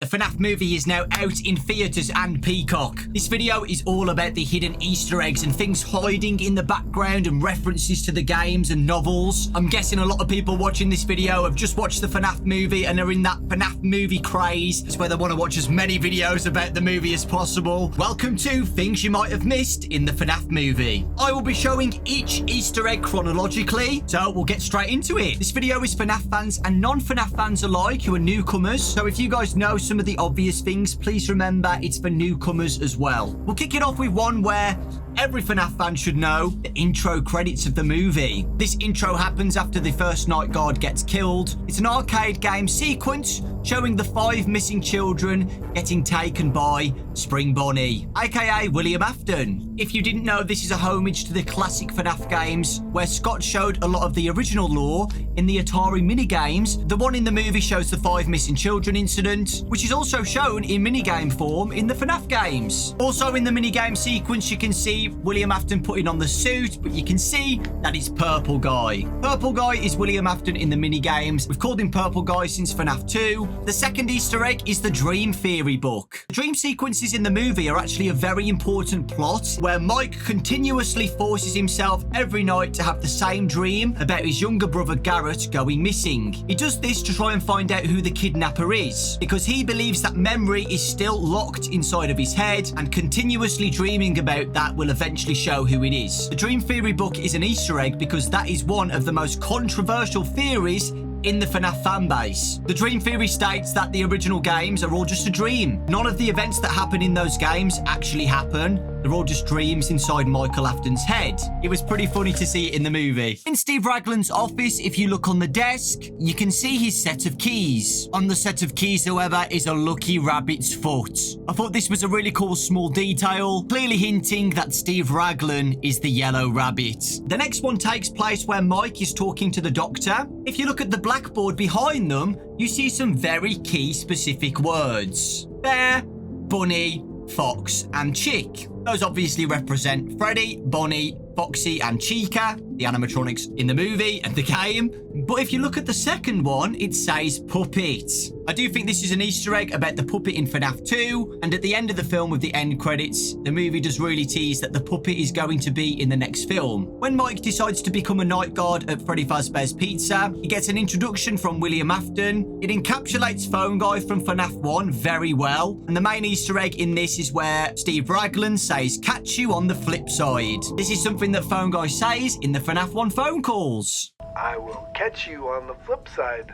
The FNAF movie is now out in theaters and Peacock. This video is all about the hidden Easter eggs and things hiding in the background and references to the games and novels. I'm guessing a lot of people watching this video have just watched the FNAF movie and are in that FNAF movie craze. It's where they want to watch as many videos about the movie as possible. Welcome to Things You Might Have Missed in the FNAF movie. I will be showing each Easter egg chronologically, so we'll get straight into it. This video is FNAF fans and non-FNAF fans alike who are newcomers, so if you guys know some of the obvious things, please remember it's for newcomers as well. We'll kick it off with one where every FNAF fan should know: the intro credits of the movie. This intro happens after the first night guard gets killed. It's an arcade game sequence showing the 5 missing children getting taken by Spring Bonnie, aka William Afton. If you didn't know, this is a homage to the classic FNAF games where Scott showed a lot of the original lore in the Atari minigames. The one in the movie shows the 5 missing children incident, which is also shown in minigame form in the FNAF games. Also in the minigame sequence, you can see William Afton putting on the suit, but you can see that it's Purple Guy. Purple Guy is William Afton in the minigames. We've called him Purple Guy since FNAF 2. The second Easter egg is the Dream Theory book. The dream sequences in the movie are actually a very important plot where Mike continuously forces himself every night to have the same dream about his younger brother Garrett going missing. He does this to try and find out who the kidnapper is, because he believes that memory is still locked inside of his head, and continuously dreaming about that will eventually show who it is. The Dream Theory book is an Easter egg because that is one of the most controversial theories in the FNAF fanbase. The Dream Theory states that the original games are all just a dream. None of the events that happen in those games actually happen. They're all just dreams inside Michael Afton's head. It was pretty funny to see it in the movie. In Steve Raglan's office, if you look on the desk, you can see his set of keys. On the set of keys, however, is a lucky rabbit's foot. I thought this was a really cool small detail, clearly hinting that Steve Raglan is the yellow rabbit. The next one takes place where Mike is talking to the doctor. If you look at the blackboard behind them, you see some very key specific words: bear, bunny, fox, and chick. Those obviously represent Freddy, Bonnie, Foxy, and Chica, the animatronics in the movie and the game. But if you look at the second one, it says puppet. I do think this is an Easter egg about the puppet in FNAF 2, and at the end of the film with the end credits, the movie does really tease that the puppet is going to be in the next film. When Mike decides to become a night guard at Freddy Fazbear's Pizza, he gets an introduction from William Afton. It encapsulates Phone Guy from FNAF 1 very well, and the main Easter egg in this is where Steve Raglan says, "Catch you on the flip side." This is something that Phone Guy says in the FNAF 1 phone calls. I will catch you on the flip side.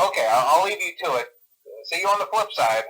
Okay, I'll leave you to it. See you on the flip side.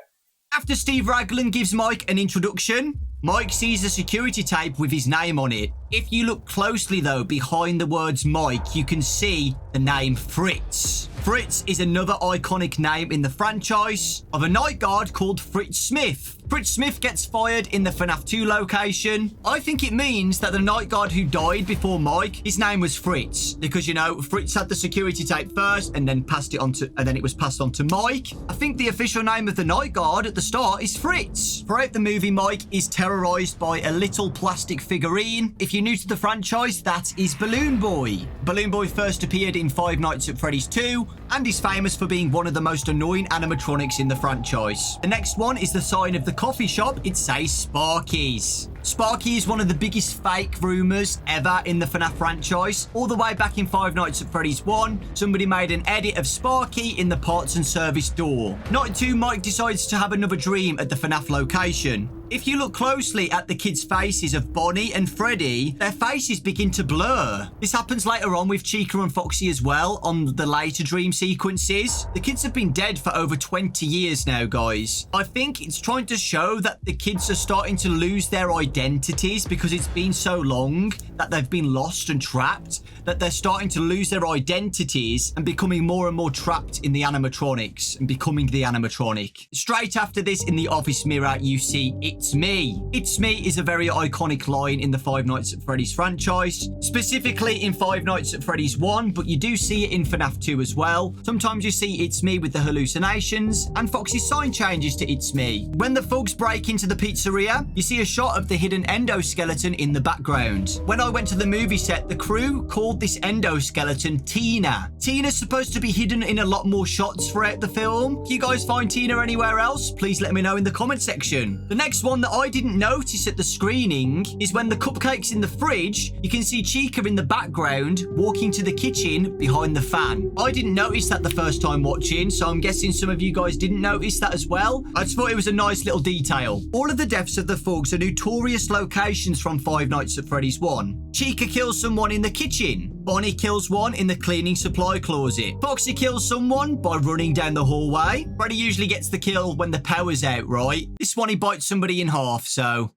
After Steve Raglan gives Mike an introduction, Mike sees a security tape with his name on it. If you look closely though, behind the words Mike, you can see the name Fritz. Fritz is another iconic name in the franchise of a night guard called Fritz Smith. Fritz Smith gets fired in the FNAF 2 location. I think it means that the night guard who died before Mike, his name was Fritz, because, you know, Fritz had the security tape first and then it was passed on to Mike. I think the official name of the night guard at the start is Fritz. Throughout the movie, Mike is terrorized by a little plastic figurine. If you're new to the franchise, that is Balloon Boy. Balloon Boy first appeared in Five Nights at Freddy's 2 and is famous for being one of the most annoying animatronics in the franchise. The next one is the sign of the coffee shop. It says Sparky's. Sparky is one of the biggest fake rumors ever in the FNAF franchise. All the way back in Five Nights at Freddy's 1, somebody made an edit of Sparky in the parts and service door. Night 2, Mike decides to have another dream at the FNAF location. If you look closely at the kids' faces of Bonnie and Freddy, their faces begin to blur. This happens later on with Chica and Foxy as well on the later dream sequences. The kids have been dead for over 20 years now, guys. I think it's trying to show that the kids are starting to lose their identities because it's been so long that they've been lost and trapped, that they're starting to lose their identities and becoming more and more trapped in the animatronics and becoming the animatronic. Straight after this, in the office mirror, you see "It's me." "It's me" is a very iconic line in the Five Nights at Freddy's franchise, specifically in Five Nights at Freddy's 1, but you do see it in FNAF 2 as well. well. Sometimes you see It's Me with the hallucinations, and Foxy's sign changes to It's Me. When the thugs break into the pizzeria, you see a shot of the hidden endoskeleton in the background. When I went to the movie set, the crew called this endoskeleton Tina. Tina's supposed to be hidden in a lot more shots throughout the film. If you guys find Tina anywhere else, please let me know in the comment section. The next one that I didn't notice at the screening is when the cupcakes in the fridge, you can see Chica in the background walking to the kitchen behind the fan. I didn't notice that the first time watching, so I'm guessing some of you guys didn't notice that as well. I just thought it was a nice little detail. All of the deaths of the thugs are notorious locations from Five Nights at Freddy's 1. Chica kills someone in the kitchen. Bonnie kills one in the cleaning supply closet. Foxy kills someone by running down the hallway. Freddy usually gets the kill when the power's out, right? This one he bites somebody in half, so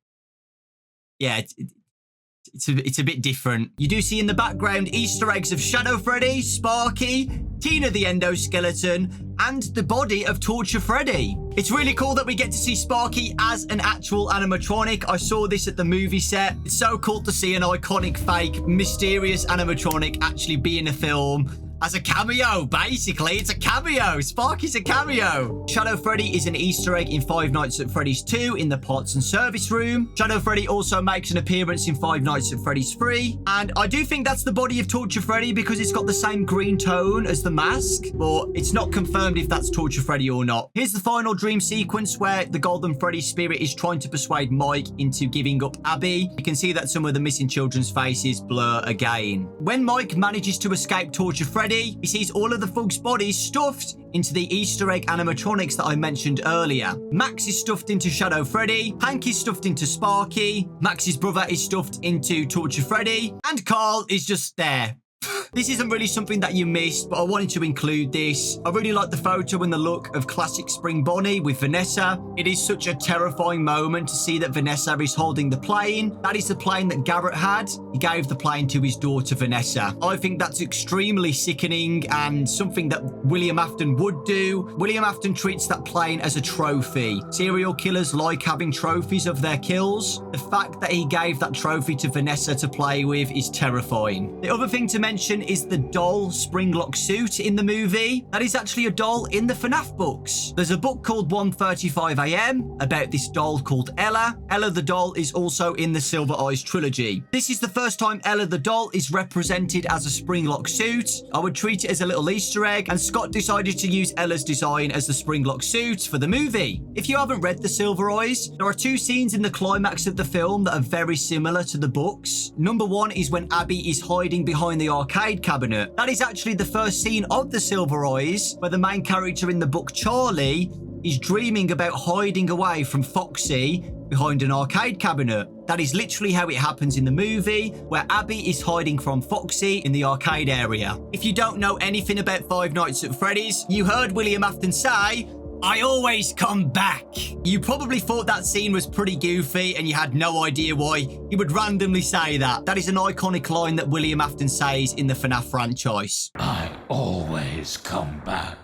yeah, it's a bit different. You do see in the background Easter eggs of Shadow Freddy, Sparky, Tina the endoskeleton, and the body of Torture Freddy. It's really cool that we get to see Sparky as an actual animatronic. I saw this at the movie set. It's so cool to see an iconic, fake, mysterious animatronic actually be in a film. As a cameo, basically. It's a cameo. Sparky's a cameo. Shadow Freddy is an Easter egg in Five Nights at Freddy's 2 in the parts and service room. Shadow Freddy also makes an appearance in Five Nights at Freddy's 3. And I do think that's the body of Torture Freddy because it's got the same green tone as the mask. But it's not confirmed if that's Torture Freddy or not. Here's the final dream sequence where the Golden Freddy spirit is trying to persuade Mike into giving up Abby. You can see that some of the missing children's faces blur again. When Mike manages to escape Torture Freddy, he sees all of the thugs' bodies stuffed into the Easter egg animatronics that I mentioned earlier. Max is stuffed into Shadow Freddy, Hank is stuffed into Sparky, Max's brother is stuffed into Torture Freddy, and Carl is just there. This isn't really something that you missed, but I wanted to include this. I really like the photo and the look of classic Spring Bonnie with Vanessa. It is such a terrifying moment to see that Vanessa is holding the plane. That is the plane that Garrett had. He gave the plane to his daughter, Vanessa. I think that's extremely sickening and something that William Afton would do. William Afton treats that plane as a trophy. Serial killers like having trophies of their kills. The fact that he gave that trophy to Vanessa to play with is terrifying. The other thing to mention is the doll Springlock suit in the movie. That is actually a doll in the Fnaf books. There's a book called 1:35 AM about this doll called Ella. Ella the doll is also in the Silver Eyes trilogy. This is the first time Ella the doll is represented as a Springlock suit. I would treat it as a little Easter egg, and Scott decided to use Ella's design as the Springlock suit for the movie. If you haven't read the Silver Eyes, there are two scenes in the climax of the film that are very similar to the books. Number one is when Abby is hiding behind the arcade cabinet. That is actually the first scene of the Silver Eyes, where the main character in the book, Charlie, is dreaming about hiding away from Foxy behind an arcade cabinet. That is literally how it happens in the movie, where Abby is hiding from Foxy in the arcade area. If you don't know anything about Five Nights at Freddy's, you heard William Afton say, "I always come back." You probably thought that scene was pretty goofy and you had no idea why he would randomly say that. That is an iconic line that William Afton says in the FNAF franchise. I always come back.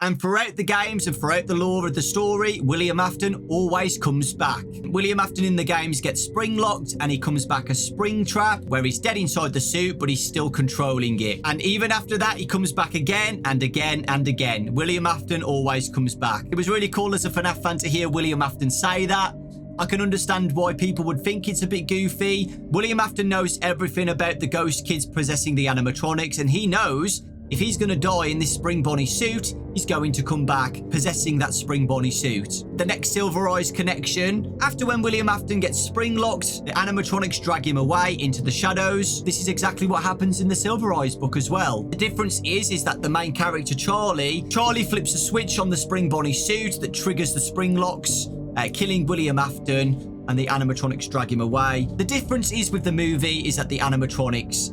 And throughout the games and throughout the lore of the story, William Afton always comes back. William Afton in the games gets spring-locked and he comes back as Springtrap, where he's dead inside the suit, but he's still controlling it. And even after that, he comes back again and again and again. William Afton always comes back. It was really cool as a FNAF fan to hear William Afton say that. I can understand why people would think it's a bit goofy. William Afton knows everything about the ghost kids possessing the animatronics, and he knows if he's going to die in this Spring Bonnie suit, he's going to come back possessing that Spring Bonnie suit. The next Silver Eyes connection. After when William Afton gets spring-locked, the animatronics drag him away into the shadows. This is exactly what happens in the Silver Eyes book as well. The difference is that the main character, Charlie flips a switch on the Spring Bonnie suit that triggers the spring locks, killing William Afton, and the animatronics drag him away. The difference is with the movie is that the animatronics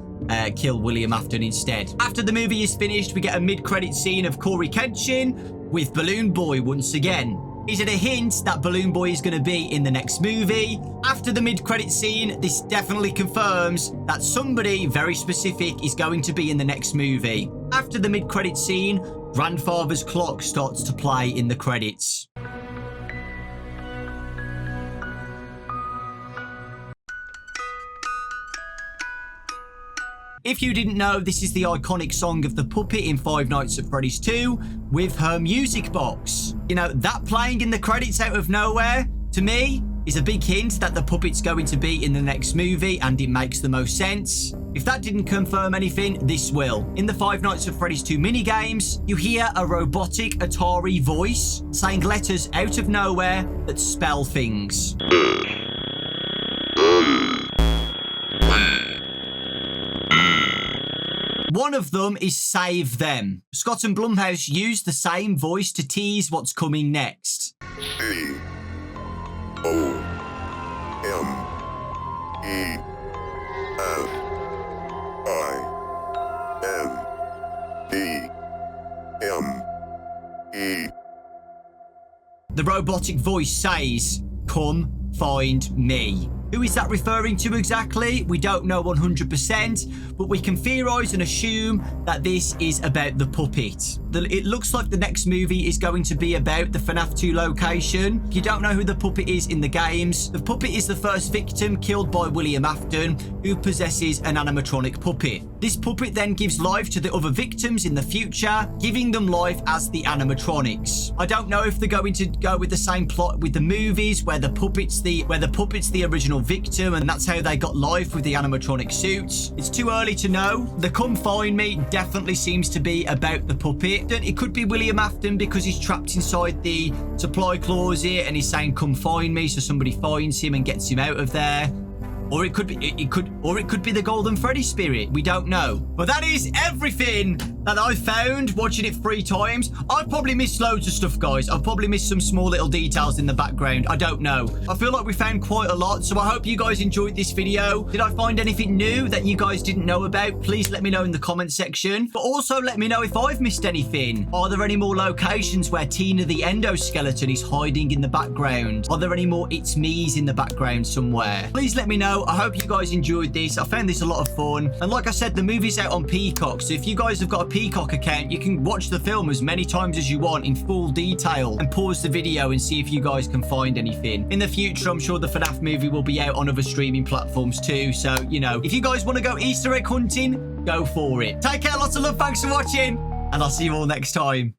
kill William Afton instead. After the movie is finished, we get a mid-credit scene of Corey Kenshin with Balloon Boy once again. Is it a hint that Balloon Boy is going to be in the next movie? After the mid-credit scene, this definitely confirms that somebody very specific is going to be in the next movie. After the mid-credit scene, Grandfather's Clock starts to play in the credits. If you didn't know, this is the iconic song of the puppet in Five Nights at Freddy's 2 with her music box. You know, that playing in the credits out of nowhere, to me, is a big hint that the puppet's going to be in the next movie, and it makes the most sense. If that didn't confirm anything, this will. In the Five Nights at Freddy's 2 minigames, you hear a robotic Atari voice saying letters out of nowhere that spell things. One of them is save them. Scott and Blumhouse used the same voice to tease what's coming next. C-O-M-E-F-I-N-D-M-E. The robotic voice says, "Come find me." Who is that referring to exactly? We don't know 100%, but we can theorize and assume that this is about the puppet. It looks like the next movie is going to be about the Fnaf 2 location. If you don't know who the puppet is in the games, the puppet is the first victim killed by William Afton, who possesses an animatronic puppet. This puppet then gives life to the other victims in the future, giving them life as the animatronics. I don't know if they're going to go with the same plot with the movies, where the puppet's the original victim, and that's how they got life with the animatronic suits. It's too early to know. The "Come Find Me" definitely seems to be about the puppet. It could be William Afton because he's trapped inside the supply closet and he's saying "Come find me," so somebody finds him and gets him out of there. Or it could be the Golden Freddy spirit. We don't know. But that is everything that I found watching it 3 times. I've probably missed loads of stuff, guys. I've probably missed some small little details in the background. I don't know. I feel like we found quite a lot, so I hope you guys enjoyed this video. Did I find anything new that you guys didn't know about? Please let me know in the comment section. But also let me know if I've missed anything. Are there any more locations where Tina the endoskeleton is hiding in the background? Are there any more It's Me's in the background somewhere? Please let me know. I hope you guys enjoyed this. I found this a lot of fun. And like I said, the movie's out on Peacock. So if you guys have got a Peacock account, you can watch the film as many times as you want in full detail and pause the video and see if you guys can find anything. In the future, I'm sure the FNAF movie will be out on other streaming platforms too. So, you know, if you guys want to go Easter egg hunting, go for it. Take care. Lots of love. Thanks for watching. And I'll see you all next time.